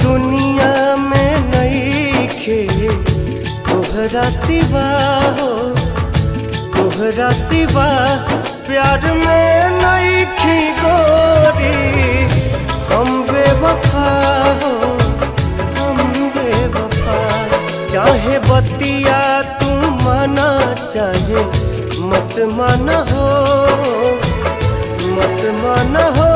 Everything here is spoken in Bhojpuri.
दुनिया में नईखे तोहरा सिवा हो, तोहरा सिवा प्यार में नईखी गोरी। हम बेवफा हो, हम बेवफा। चाहे बतिया तू माना, चाहे मत माना हो, मत माना हो।